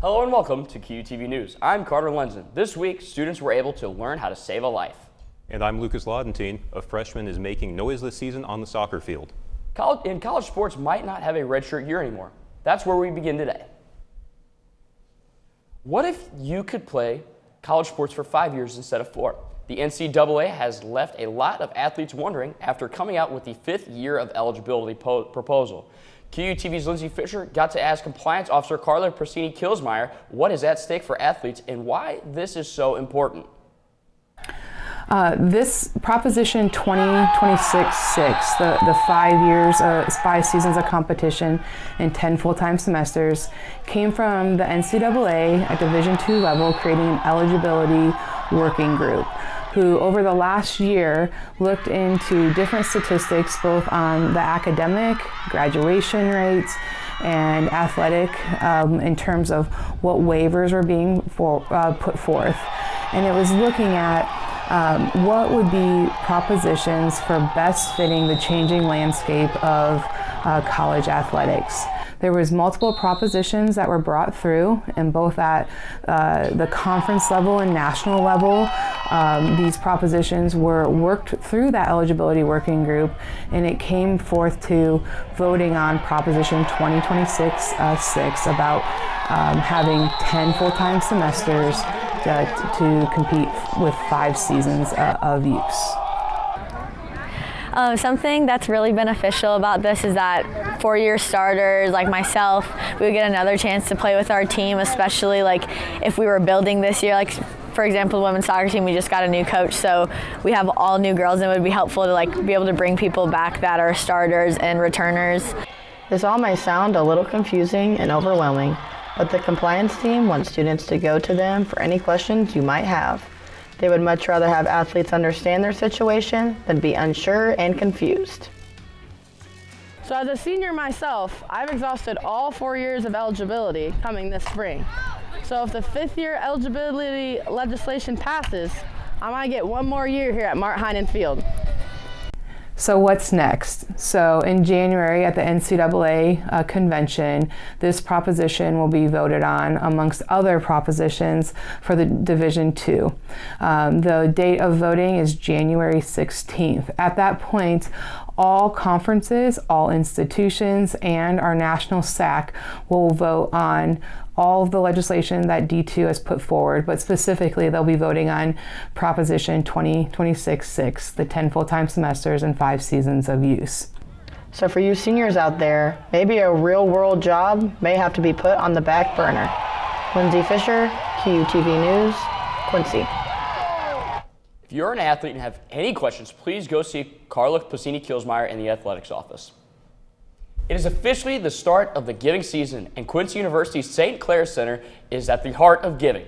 Hello and welcome to QUTV News. I'm Carter Lenzen. This week, students were able to learn how to save a life. And I'm Lucas Laudentine. A freshman is making noise this season on the soccer field. College sports might not have a redshirt year anymore. That's where we begin today. What if you could play college sports for 5 years instead of 4? The NCAA has left a lot of athletes wondering after coming out with the 5th year of eligibility proposal. QUTV's Lindsay Fisher got to ask Compliance Officer Carla Prasini-Kilsmeyer what is at stake for athletes and why this is so important. This Proposition 2026-6, the 5 years, 5 seasons of competition and 10 full-time semesters, came from the NCAA at Division II level, creating an eligibility working group who over the last year looked into different statistics both on the academic, graduation rates, and athletic in terms of what waivers were being put forth. And it was looking at what would be propositions for best fitting the changing landscape of college athletics. There was multiple propositions that were brought through, and both at the conference level and national level, these propositions were worked through that eligibility working group, and it came forth to voting on Proposition 2026-6 about having 10 full-time semesters to compete with 5 seasons of use. Something that's really beneficial about this is that 4-year starters like myself, we would get another chance to play with our team, especially like if we were building this year. Like for example, the women's soccer team, we just got a new coach, so we have all new girls, and it would be helpful to be able to bring people back that are starters and returners. This all may sound a little confusing and overwhelming, but the compliance team wants students to go to them for any questions you might have. They would much rather have athletes understand their situation than be unsure and confused. So as a senior myself, I've exhausted all 4 years of eligibility coming this spring. So if the 5th year eligibility legislation passes, I might get 1 more year here at Mart Heinen Field. So what's next? So in January at the NCAA convention, this proposition will be voted on amongst other propositions for the Division II. The date of voting is January 16th. At that point, all conferences, all institutions, and our national SAC will vote on all of the legislation that D2 has put forward, but specifically they'll be voting on Proposition 2026-6, the 10 full-time semesters and 5 seasons of use. So for you seniors out there, maybe a real-world job may have to be put on the back burner. Lindsay Fisher, QUTV News, Quincy. If you're an athlete and have any questions, please go see Carla Prasini-Kilsmeyer in the athletics office. It is officially the start of the giving season, and Quincy University's St. Clair's Center is at the heart of giving.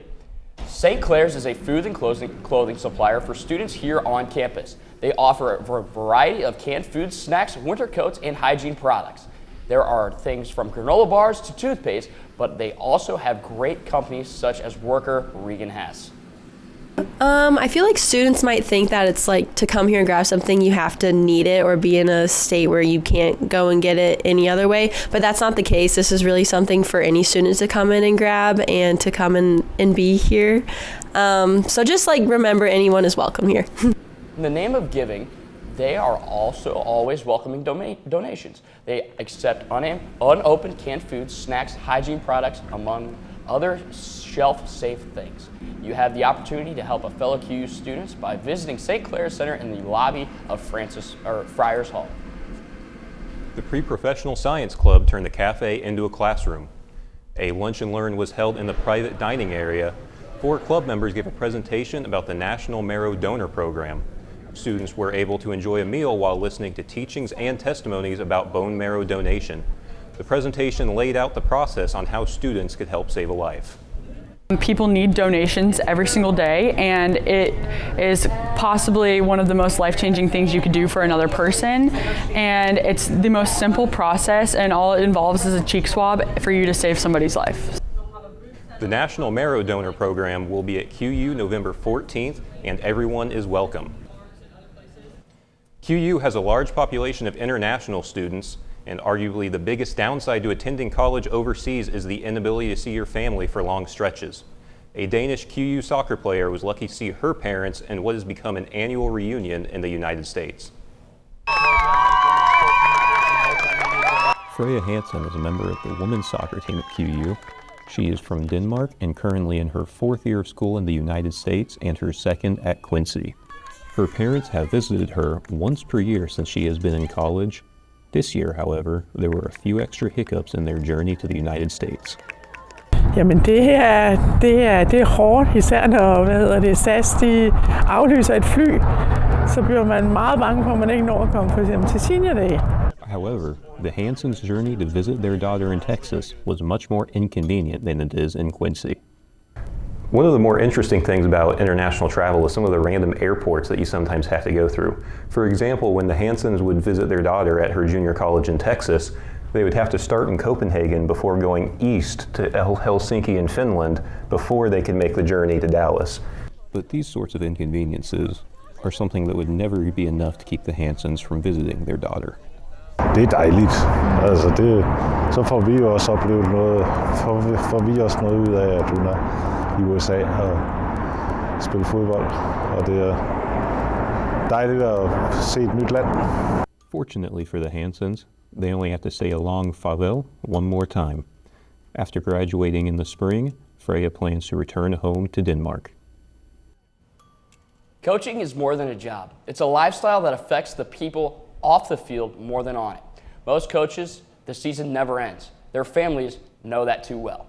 St. Clair's is a food and clothing supplier for students here on campus. They offer a variety of canned foods, snacks, winter coats, and hygiene products. There are things from granola bars to toothpaste, but they also have great companies such as worker Regan Hess. I feel like students might think that it's like to come here and grab something you have to need it or be in a state where you can't go and get it any other way, but that's not the case. This is really something for any students to come in and grab and to come in and be here. So just remember, anyone is welcome here. In the name of giving, they are also always welcoming donations. They accept unopened canned foods, snacks, hygiene products, among other shelf-safe things. You have the opportunity to help a fellow QU students by visiting St. Clair's Center in the lobby of Friars Hall. The Pre-Professional Science Club turned the cafe into a classroom. A lunch and learn was held in the private dining area. 4 club members gave a presentation about the National Marrow Donor Program. Students were able to enjoy a meal while listening to teachings and testimonies about bone marrow donation. The presentation laid out the process on how students could help save a life. People need donations every single day, and it is possibly one of the most life-changing things you could do for another person. And it's the most simple process, and all it involves is a cheek swab for you to save somebody's life. The National Marrow Donor Program will be at QU November 14th, and everyone is welcome. QU has a large population of international students, And arguably the biggest downside to attending college overseas is the inability to see your family for long stretches. A Danish QU soccer player was lucky to see her parents in what has become an annual reunion in the United States. Freya Hansen is a member of the women's soccer team at QU. She is from Denmark and currently in her 4th year of school in the United States and her 2nd at Quincy. Her parents have visited her once per year since she has been in college. This year, however, there were a few extra hiccups in their journey to the United States. Jamen det er hårdt, især når SAS de aflyser et fly, så bliver man meget bange for, at man ikke når at komme for eksempel til senior day. However, the Hansens' journey to visit their daughter in Texas was much more inconvenient than it is in Quincy. One of the more interesting things about international travel is some of the random airports that you sometimes have to go through. For example, when the Hansens would visit their daughter at her junior college in Texas, they would have to start in Copenhagen before going east to Helsinki in Finland before they could make the journey to Dallas. But these sorts of inconveniences are something that would never be enough to keep the Hansens from visiting their daughter. Det er dejligt. Altså så får vi jo også oplevet noget, får vi også noget ud af, at hun er i USA og spiller fodbold. Og det er dejligt at se et nyt land. Fortunately for the Hansens, they only have to say a long farewell one more time. After graduating in the spring, Freya plans to return home to Denmark. Coaching is more than a job. It's a lifestyle that affects the people off the field more than on it. Most coaches, the season never ends. Their families know that too well.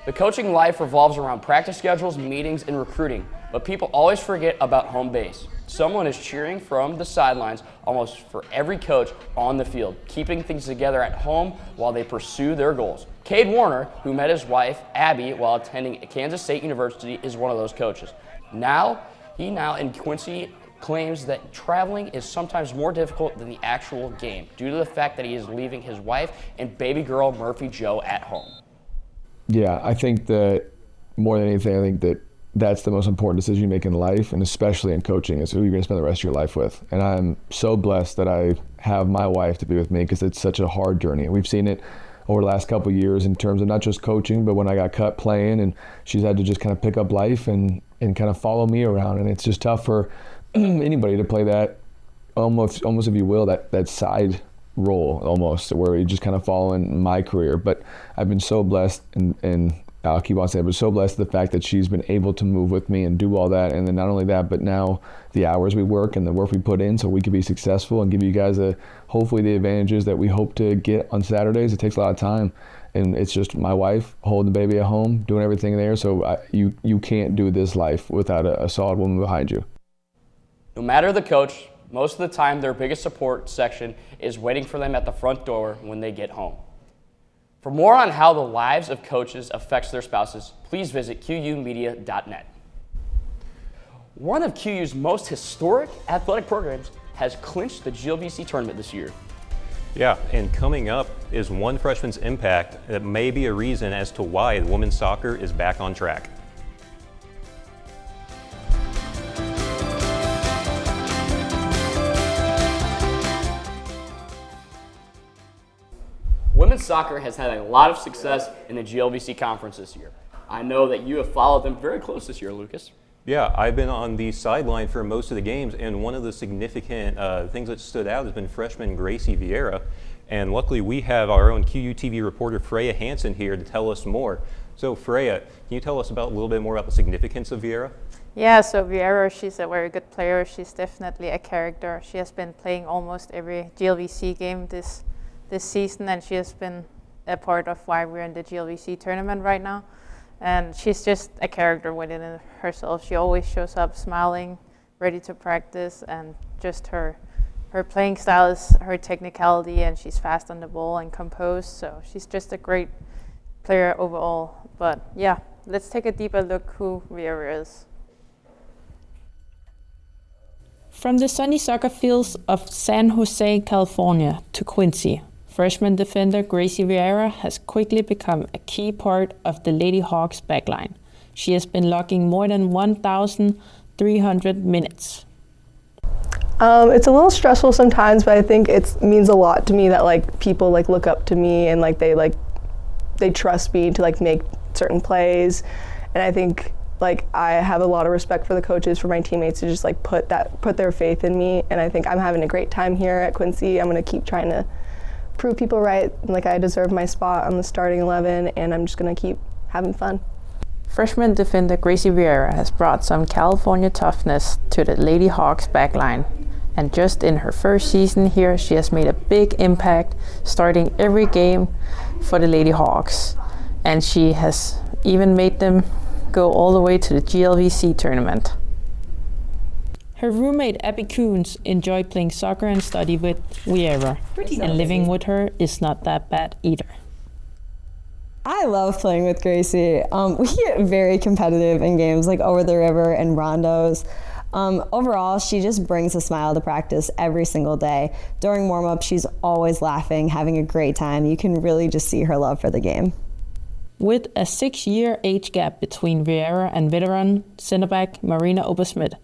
The coaching life revolves around practice schedules, meetings, and recruiting, but people always forget about home base. Someone is cheering from the sidelines almost for every coach on the field, keeping things together at home while they pursue their goals. Cade Warner, who met his wife, Abby, while attending Kansas State University, is one of those coaches. He in Quincy claims that traveling is sometimes more difficult than the actual game due to the fact that he is leaving his wife and baby girl Murphy Joe at home. Yeah, I think that more than anything, I think that that's the most important decision you make in life, and especially in coaching, is who you're going to spend the rest of your life with. And I'm so blessed that I have my wife to be with me because it's such a hard journey. We've seen it over the last couple of years in terms of not just coaching, but when I got cut playing, and she's had to just kind of pick up life and kind of follow me around. And it's just tough for anybody to play that almost if you will, that side role almost, where you're just kind of following my career. But I've been so blessed, and I'll keep on saying, I've been so blessed the fact that she's been able to move with me and do all that. And then not only that, but now the hours we work and the work we put in so we can be successful and give you guys hopefully the advantages that we hope to get on Saturdays. It takes a lot of time. And it's just my wife holding the baby at home, doing everything there. So you can't do this life without a solid woman behind you. No matter the coach, most of the time their biggest support section is waiting for them at the front door when they get home. For more on how the lives of coaches affects their spouses, please visit QUmedia.net. One of QU's most historic athletic programs has clinched the GLVC tournament this year. Yeah, and coming up is one freshman's impact that may be a reason as to why women's soccer is back on track. Women's soccer has had a lot of success in the GLVC conference this year. I know that you have followed them very close this year, Lucas. Yeah, I've been on the sideline for most of the games, and one of the significant things that stood out has been freshman Gracie Vieira. And luckily, we have our own QUTV reporter Freya Hansen here to tell us more. So Freya, can you tell us a little bit more about the significance of Vieira? Yeah, so Vieira, she's a very good player. She's definitely a character. She has been playing almost every GLVC game this season, and she has been a part of why we're in the GLVC tournament right now. And she's just a character within herself. She always shows up smiling, ready to practice, and just her playing style is her technicality, and she's fast on the ball and composed. So she's just a great player overall. But yeah, let's take a deeper look who Vieira is. From the sunny soccer fields of San Jose, California to Quincy, freshman defender Gracie Vieira has quickly become a key part of the Lady Hawks backline. She has been logging more than 1,300 minutes. It's a little stressful sometimes, but I think it means a lot to me that like people like look up to me and like they trust me to like make certain plays, and I think like I have a lot of respect for the coaches, for my teammates to just like put their faith in me, and I think I'm having a great time here at Quincy. I'm gonna keep trying to prove people right, and like I deserve my spot on the starting 11, and I'm just gonna keep having fun. Freshman defender Gracie Vieira has brought some California toughness to the Lady Hawks backline, and just in her first season here, she has made a big impact, starting every game for the Lady Hawks, and she has even made them go all the way to the GLVC tournament. Her roommate Abby Coons enjoyed playing soccer and study with Vieira, and living with her is not that bad either. I love playing with Gracie. We get very competitive in games like over the river and rondos. Overall, she just brings a smile to practice every single day. During warm-up, she's always laughing, having a great time. You can really just see her love for the game. With a 6-year age gap between Vieira and veteran centerback Marina Obersmith,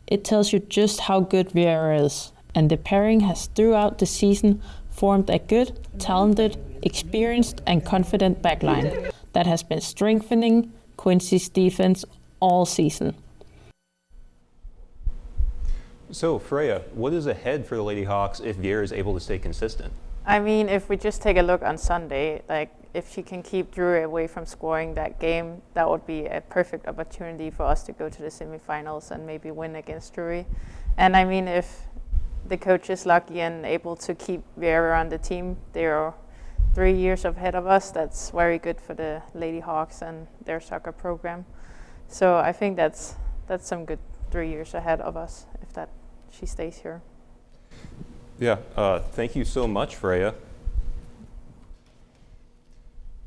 it tells you just how good Vieira is, and the pairing has throughout the season formed a good, talented, experienced and confident backline that has been strengthening Quincy's defense all season. So Freya, what is ahead for the Lady Hawks if Vieira is able to stay consistent? I mean, if we just take a look on Sunday, like if she can keep Drury away from scoring that game, that would be a perfect opportunity for us to go to the semifinals and maybe win against Drury. And I mean, if the coach is lucky and able to keep Vieira on the team, they're 3 years ahead of us. That's very good for the Lady Hawks and their soccer program. So I think that's some good 3 years ahead of us if that she stays here. Yeah, thank you so much, Freya.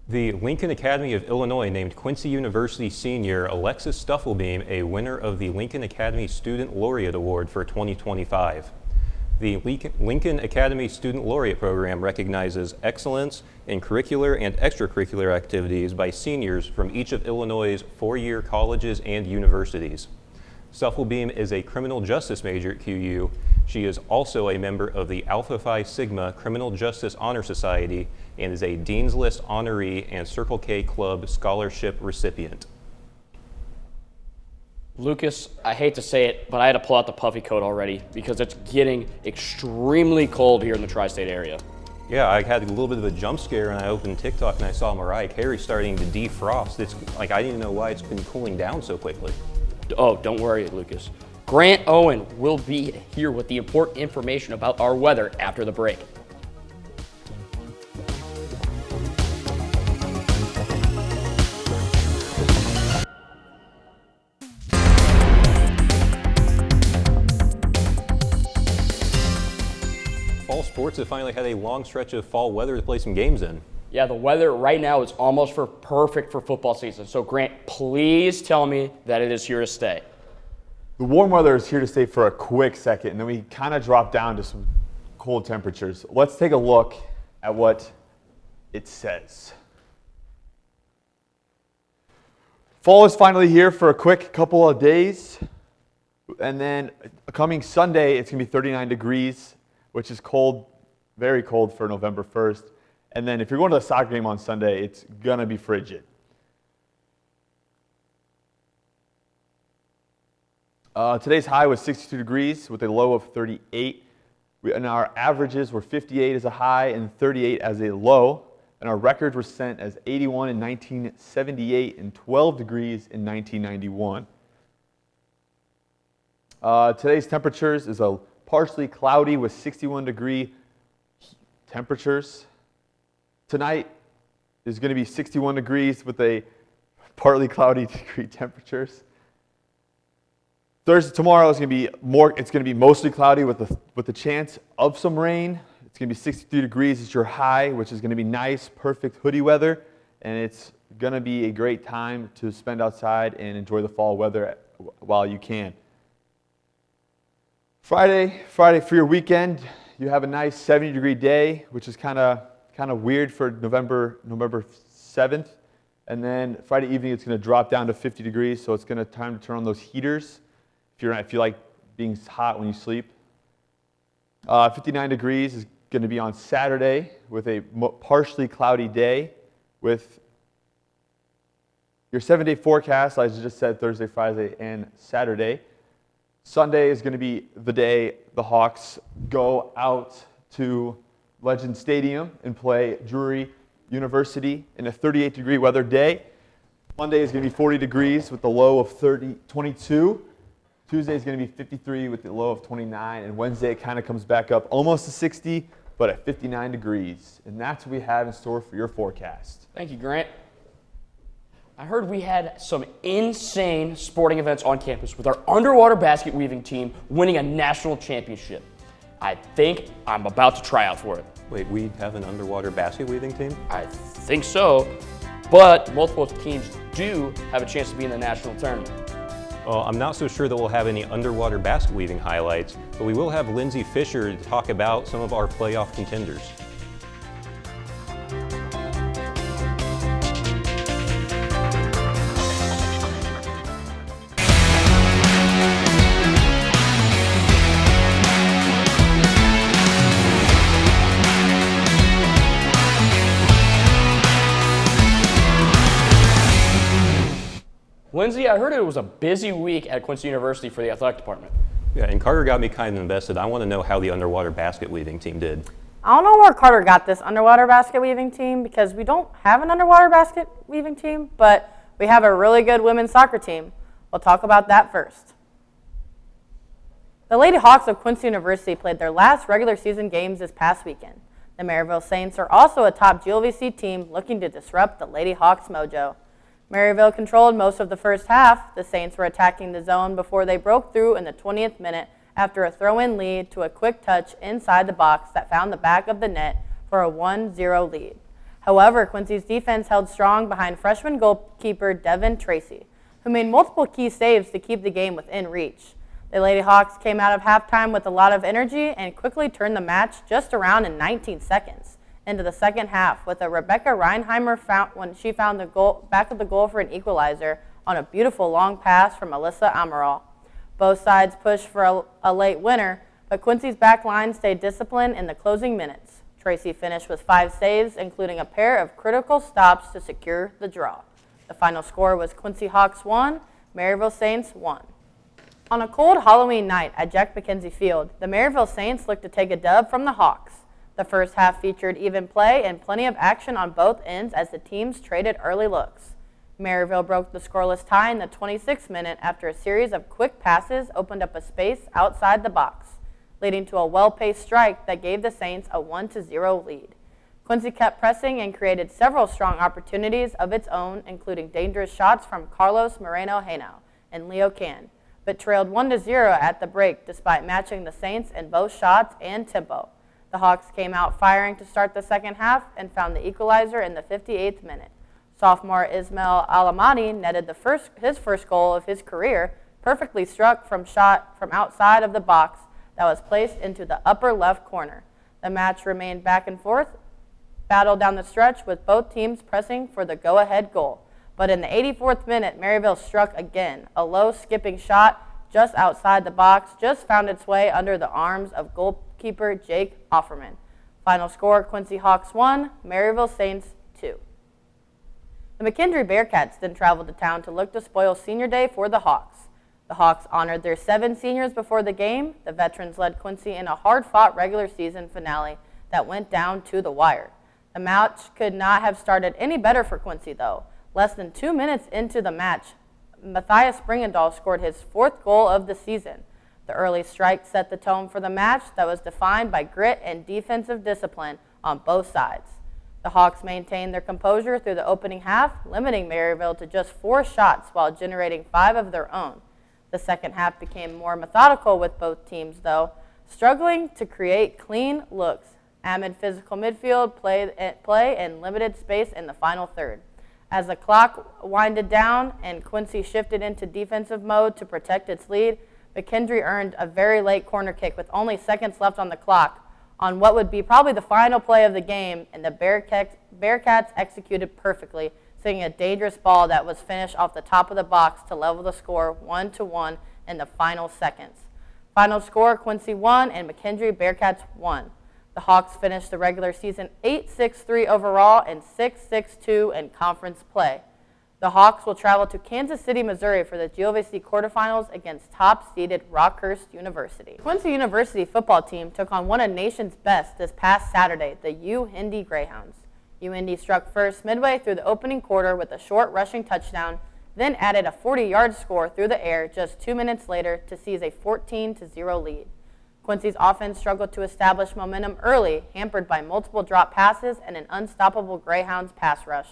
The Lincoln Academy of Illinois named Quincy University senior Alexis Stufflebeam a winner of the Lincoln Academy Student Laureate Award for 2025. The Lincoln Academy Student Laureate Program recognizes excellence in curricular and extracurricular activities by seniors from each of Illinois' 4-year colleges and universities. Stufflebeam is a criminal justice major at QU. She is also a member of the Alpha Phi Sigma Criminal Justice Honor Society and is a Dean's List honoree and Circle K Club scholarship recipient. Lucas, I hate to say it, but I had to pull out the puffy coat already because it's getting extremely cold here in the tri-state area. Yeah, I had a little bit of a jump scare when I opened TikTok and I saw Mariah Carey starting to defrost. It's like, I didn't know why it's been cooling down so quickly. Oh, don't worry, Lucas. Grant Owen will be here with the important information about our weather after the break. Fall sports have finally had a long stretch of fall weather to play some games in. Yeah, the weather right now is almost perfect for football season. So Grant, please tell me that it is here to stay. The warm weather is here to stay for a quick second, and then we kind of drop down to some cold temperatures. Let's take a look at what it says. Fall is finally here for a quick couple of days, and then coming Sunday, it's going to be 39 degrees, which is cold, very cold for November 1st. And then if you're going to the soccer game on Sunday, it's going to be frigid. Today's high was 62 degrees with a low of 38. And our averages were 58 as a high and 38 as a low. And our records were set as 81 in 1978 and 12 degrees in 1991. Today's temperatures is a partially cloudy with 61-degree temperatures. Tonight is going to be 61 degrees with a partly cloudy degree temperatures. Tomorrow is going to be it's going to be mostly cloudy with the chance of some rain. It's going to be 63 degrees. It's your high, which is going to be nice, perfect hoodie weather, and it's going to be a great time to spend outside and enjoy the fall weather while you can. Friday for your weekend, you have a nice 70-degree day, which is kind of weird for November 7th. And then Friday evening, it's going to drop down to 50 degrees, so it's going to time to turn on those heaters if you like being hot when you sleep. 59 degrees is going to be on Saturday with a partially cloudy day with your 7-day forecast, as I just said, Thursday, Friday, and Saturday. Sunday is going to be the day the Hawks go out to Legend Stadium and play Drury University in a 38-degree weather day. Monday is going to be 40 degrees with the low of 22. Tuesday is going to be 53 with the low of 29. And Wednesday it kind of comes back up almost to 60, but at 59 degrees. And that's what we have in store for your forecast. Thank you, Grant. I heard we had some insane sporting events on campus with our underwater basket weaving team winning a national championship. I think I'm about to try out for it. Wait, we have an underwater basket weaving team? I think so, but multiple teams do have a chance to be in the national tournament. Well, I'm not so sure that we'll have any underwater basket weaving highlights, but we will have Lindsay Fisher to talk about some of our playoff contenders. Lindsay, I heard it was a busy week at Quincy University for the athletic department. Yeah, and Carter got me kind of invested. I want to know how the underwater basket weaving team did. I don't know where Carter got this underwater basket weaving team because we don't have an underwater basket weaving team, but we have a really good women's soccer team. We'll talk about that first. The Lady Hawks of Quincy University played their last regular season games this past weekend. The Maryville Saints are also a top GLVC team looking to disrupt the Lady Hawks mojo. Maryville controlled most of the first half. The Saints were attacking the zone before they broke through in the 20th minute after a throw-in lead to a quick touch inside the box that found the back of the net for a 1-0 lead. However, Quincy's defense held strong behind freshman goalkeeper Devin Tracy, who made multiple key saves to keep the game within reach. The Lady Hawks came out of halftime with a lot of energy and quickly turned the match just around in 19 seconds. Into the second half with a Rebecca Reinheimer when she found the back of the goal for an equalizer on a beautiful long pass from Alyssa Amaral. Both sides pushed for a late winner, but Quincy's back line stayed disciplined in the closing minutes. Tracy finished with 5 saves, including a pair of critical stops to secure the draw. The final score was Quincy Hawks 1, Maryville Saints 1. On a cold Halloween night at Jack McKenzie Field, the Maryville Saints looked to take a dub from the Hawks. The first half featured even play and plenty of action on both ends as the teams traded early looks. Maryville broke the scoreless tie in the 26th minute after a series of quick passes opened up a space outside the box, leading to a well-paced strike that gave the Saints a 1-0 lead. Quincy kept pressing and created several strong opportunities of its own, including dangerous shots from Carlos Moreno-Henao and Leo Can, but trailed 1-0 at the break despite matching the Saints in both shots and tempo. The Hawks came out firing to start the second half and found the equalizer in the 58th minute. Sophomore Ismail Alamani netted his first goal of his career, perfectly struck from shot from outside of the box that was placed into the upper left corner. The match remained back and forth, battle down the stretch with both teams pressing for the go-ahead goal. But in the 84th minute, Maryville struck again. A low skipping shot just outside the box just found its way under the arms of goalkeeper Jake Offerman. Final score, Quincy Hawks 1, Maryville Saints 2. The McKendree Bearcats then traveled to town to look to spoil senior day for the Hawks. The Hawks honored their 7 seniors before the game. The veterans led Quincy in a hard-fought regular season finale that went down to the wire. The match could not have started any better for Quincy, though. Less than 2 minutes into the match, Matthias Springendahl scored his 4th goal of the season. The early strike set the tone for the match that was defined by grit and defensive discipline on both sides. The Hawks maintained their composure through the opening half, limiting Maryville to just 4 shots while generating 5 of their own. The second half became more methodical with both teams, though, struggling to create clean looks amid physical midfield play and limited space in the final third. As the clock winded down and Quincy shifted into defensive mode to protect its lead, McKendree earned a very late corner kick with only seconds left on the clock on what would be probably the final play of the game, and the Bearcats executed perfectly, sending a dangerous ball that was finished off the top of the box to level the score 1-1 in the final seconds. Final score, Quincy 1 and McKendree Bearcats 1. The Hawks finished the regular season 8-6-3 overall and 6-6-2 in conference play. The Hawks will travel to Kansas City, Missouri for the GLVC quarterfinals against top-seeded Rockhurst University. Quincy University football team took on one of nation's best this past Saturday, the UIndy Greyhounds. UIndy struck first midway through the opening quarter with a short rushing touchdown, then added a 40-yard score through the air just 2 minutes later to seize a 14-0 lead. Quincy's offense struggled to establish momentum early, hampered by multiple drop passes and an unstoppable Greyhounds pass rush.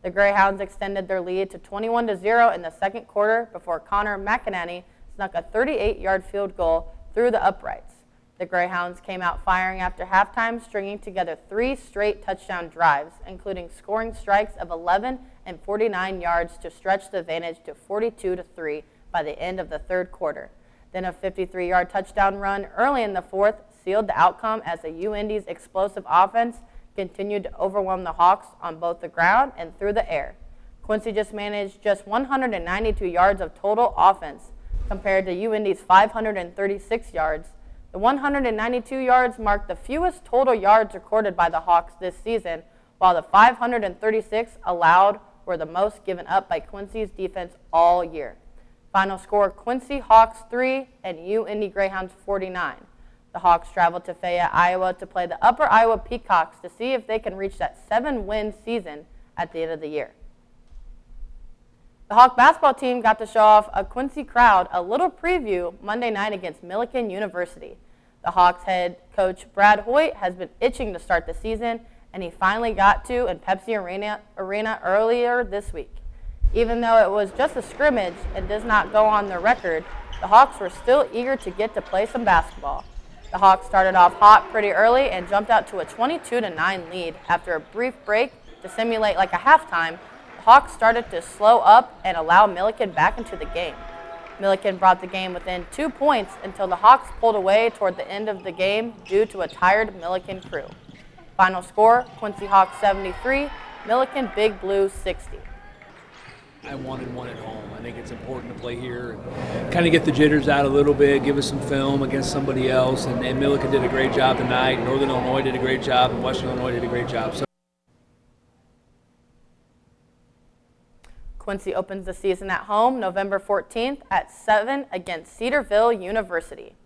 The Greyhounds extended their lead to 21-0 in the second quarter before Connor McInerney snuck a 38-yard field goal through the uprights. The Greyhounds came out firing after halftime, stringing together 3 straight touchdown drives, including scoring strikes of 11 and 49 yards to stretch the advantage to 42-3 by the end of the third quarter. Then a 53-yard touchdown run early in the fourth sealed the outcome as the UIndy's explosive offense continued to overwhelm the Hawks on both the ground and through the air. Quincy managed just 192 yards of total offense compared to UIndy's 536 yards. The 192 yards marked the fewest total yards recorded by the Hawks this season, while the 536 allowed were the most given up by Quincy's defense all year. Final score, Quincy Hawks 3 and UIndy Greyhounds 49. The Hawks traveled to Fayette, Iowa to play the Upper Iowa Peacocks to see if they can reach that 7-win season at the end of the year. The Hawk basketball team got to show off a Quincy crowd a little preview Monday night against Millikan University. The Hawks head coach Brad Hoyt has been itching to start the season, and he finally got to in Pepsi Arena earlier this week. Even though it was just a scrimmage and does not go on the record, the Hawks were still eager to get to play some basketball. The Hawks started off hot pretty early and jumped out to a 22-9 lead. After a brief break to simulate like a halftime, the Hawks started to slow up and allow Millikan back into the game. Millikan brought the game within 2 points until the Hawks pulled away toward the end of the game due to a tired Millikan crew. Final score, Quincy Hawks 73, Millikan Big Blue 60. I wanted one at home. I think it's important to play here and kind of get the jitters out a little bit, give us some film against somebody else. And Millikan did a great job tonight. Northern Illinois did a great job, and Western Illinois did a great job. So Quincy opens the season at home November 14th at 7 against Cedarville University.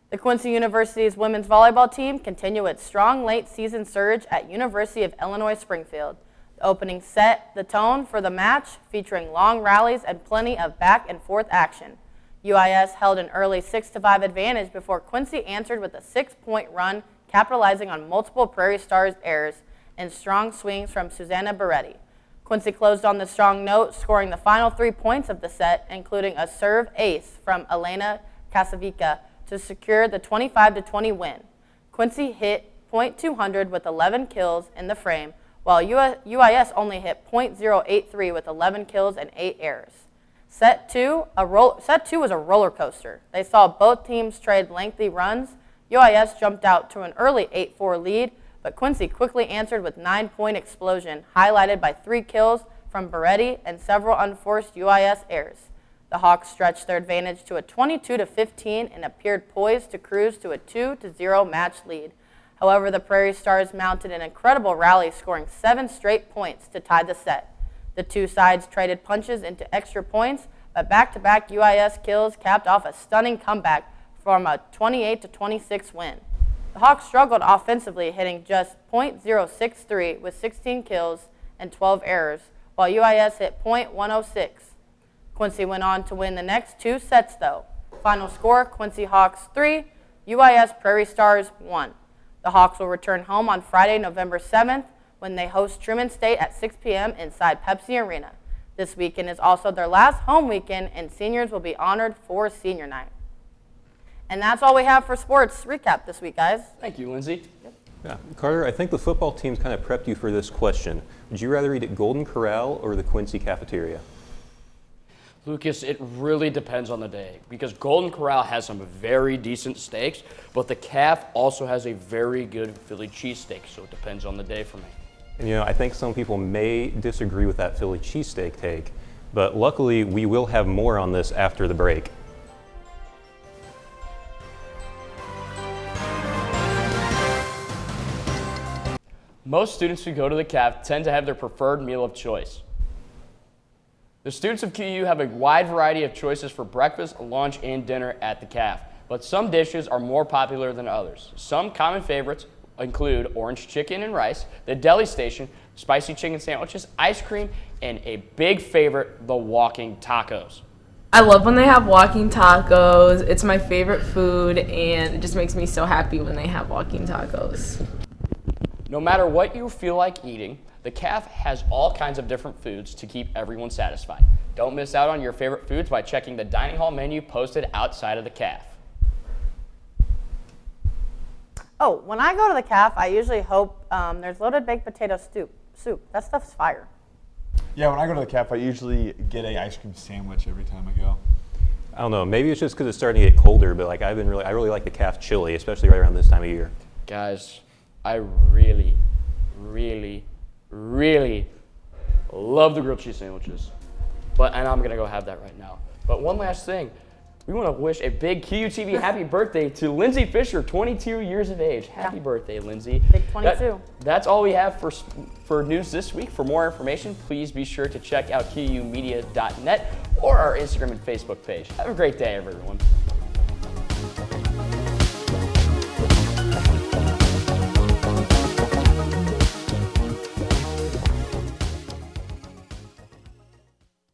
The Quincy University's women's volleyball team continue its strong late season surge at University of Illinois Springfield. The opening set the tone for the match, featuring long rallies and plenty of back and forth action. UIS held an early 6-5 advantage before Quincy answered with a 6-point run, capitalizing on multiple Prairie Stars errors and strong swings from Susanna Beretti. Quincy closed on the strong note, scoring the final 3 points of the set, including a serve ace from Elena Kasavica to secure the 25-20 win. Quincy hit .200 with 11 kills in the frame, while UIS only hit .083 with 11 kills and 8 errors. Set two was a roller coaster. They saw both teams trade lengthy runs. UIS jumped out to an early 8-4 lead, but Quincy quickly answered with 9-point explosion, highlighted by 3 kills from Beretti and several unforced UIS errors. The Hawks stretched their advantage to a 22-15 and appeared poised to cruise to a 2-0 match lead. However, the Prairie Stars mounted an incredible rally, scoring 7 straight points to tie the set. The two sides traded punches into extra points, but back-to-back UIS kills capped off a stunning comeback from a 28-26 win. The Hawks struggled offensively, hitting just .063 with 16 kills and 12 errors, while UIS hit .106. Quincy went on to win the next 2 sets, though. Final score, Quincy Hawks 3, UIS Prairie Stars 1. The Hawks will return home on Friday, November 7th, when they host Truman State at 6 p.m. inside Pepsi Arena. This weekend is also their last home weekend, and seniors will be honored for senior night. And that's all we have for sports recap this week, guys. Thank you, Lindsay. Yeah. Carter, I think the football team's kind of prepped you for this question. Would you rather eat at Golden Corral or the Quincy cafeteria? Lucas, it really depends on the day because Golden Corral has some very decent steaks, but the Calf also has a very good Philly cheesesteak, so it depends on the day for me. And, I think some people may disagree with that Philly cheesesteak take, but luckily we will have more on this after the break. Most students who go to the CAF tend to have their preferred meal of choice. The students of QU have a wide variety of choices for breakfast, lunch, and dinner at the CAF, but some dishes are more popular than others. Some common favorites include orange chicken and rice, the deli station, spicy chicken sandwiches, ice cream, and a big favorite, the walking tacos. I love when they have walking tacos. It's my favorite food, and it just makes me so happy when they have walking tacos. No matter what you feel like eating, the CAF has all kinds of different foods to keep everyone satisfied. Don't miss out on your favorite foods by checking the dining hall menu posted outside of the CAF. Oh, when I go to the CAF, I usually hope there's loaded baked potato soup. That stuff's fire. Yeah, when I go to the CAF, I usually get a ice cream sandwich every time I go. I don't know, maybe it's just because it's starting to get colder, but like I really like the CAF chili, especially right around this time of year. Guys, I really, really, really love the grilled cheese sandwiches. And I'm gonna go have that right now. But one last thing, we want to wish a big QUTV happy birthday to Lindsay Fisher, 22 years of age. Happy birthday, Lindsay. Big 22. That's all we have for news this week. For more information, please be sure to check out QUmedia.net or our Instagram and Facebook page. Have a great day, everyone.